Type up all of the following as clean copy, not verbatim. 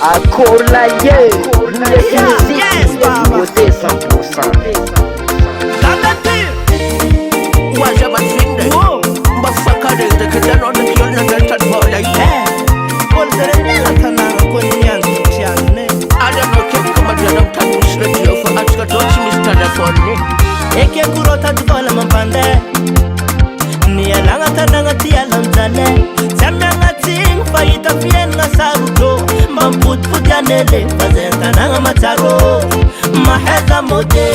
Akolaye, yes, Baba. Você 100%. Waja basinde. Mbafaka de teketano de kiona de tatbola. Polterella tananga konyanzu chiane. Ada no kem kama jana mtakushre dio for achka tochi Mr. Telefoni. Eke kurota tukola mapande. Ni alanga tananga tiala mtale. Samyanga ting faita fienga saruto. Mamput pujanele fazenta nanga mataro. Maheza mote.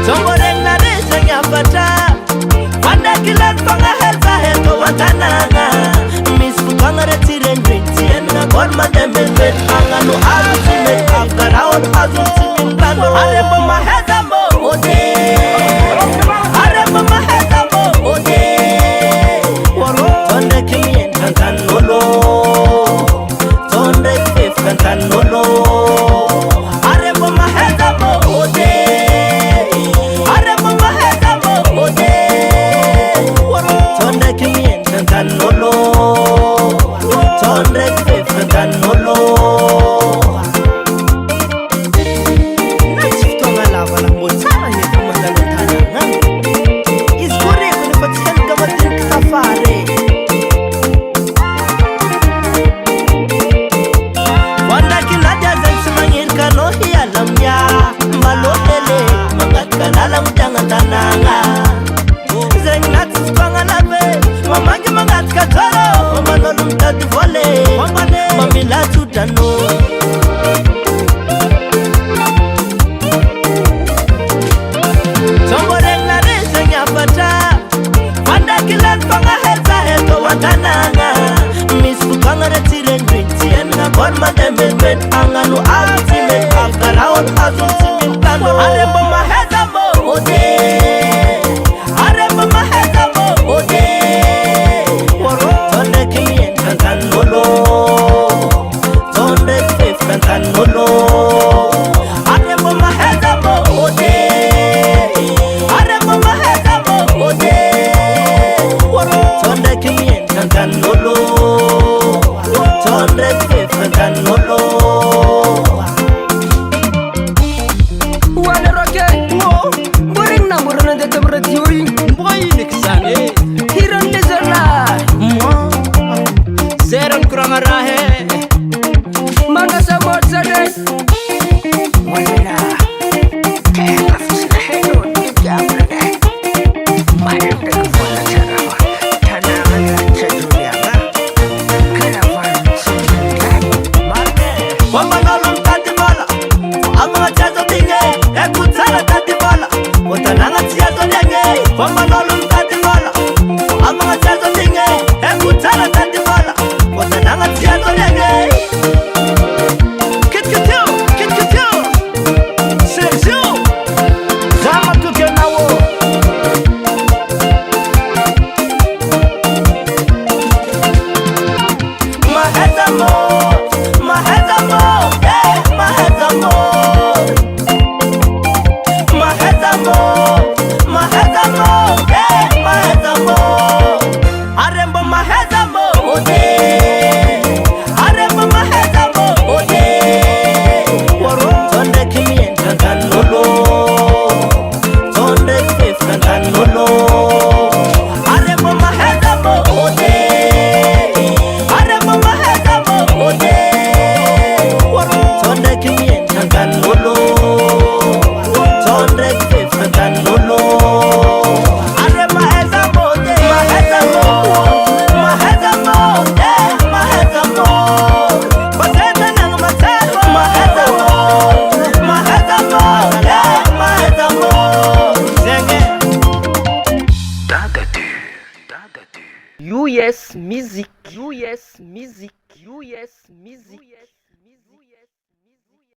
Somborena resa nyapata. Wanda kilan fanga helsa helko watananga. Miss fukanga retiren retienga gorma dembelbet angano alusimet afgaraon azulsimin plano. Arebo maheza mo ode. Arebo maheza mo ode. Tonde kimien kankan nolo. Tonde kif kankan nolo. Arebo maheza mo ode. Arebo maheza mo ode. Tonde kimien kankan nolo. Tonde kif kankan nolo. Nasitonga lava la motana ye kumandalo tananga. Iskore kuni patikan kamatin safari. Wanda kinaja zansimangin kano hialam ya. Malolele mangat kanala mutanga tananga. Zeng natis pangalabe. Mamagi mangat katolo. Mamanolum tatu vole. Mamila tutano. Somboreng na resa nyapata. Wanda kilan panga helsa helko watananga. Miss fukanga retiren retiren nga gorma dembelbet anganu ultimate afgaraon azulsimin plano. Arebo maheza mo ode. Arebo maheza mo ode. Tonde kimien kankan nolo. Tonde kif kankan nolo. Arebo maheza mo ode. Arebo maheza mo ode. Tonde kimien kankan nolo. Tonde kif kankan nolo. Wana roke. Boring na burna de tabrat yoy. Boy niksane. Hiran de zerla. Zeran kuranga rahe. Mana sabot sade. Wala. Kaya fusna heno dijamre. Mayam de kufuna charawa. Tananga ya chadurianga. Kaya fan sunga. Marne. Wamanolum tati bola. Amanga chazo tinge. Ekutala tati bola. Watananga tiazo lenge. Wamanolum tati bola. Amanga chazo tinge. Ekutala tati bola. Watananga tiazo lenge. Kit kityo. Sergio. Zama tukenawo. Maheza mo. Maheza mo. Maheza mo. Maheza mo. Maheza mo. Maheza mo. Arembo maheza mo ode. Arembo maheza mo ode. Tonde kimien kankan nolo. Tonde kif kankan nolo.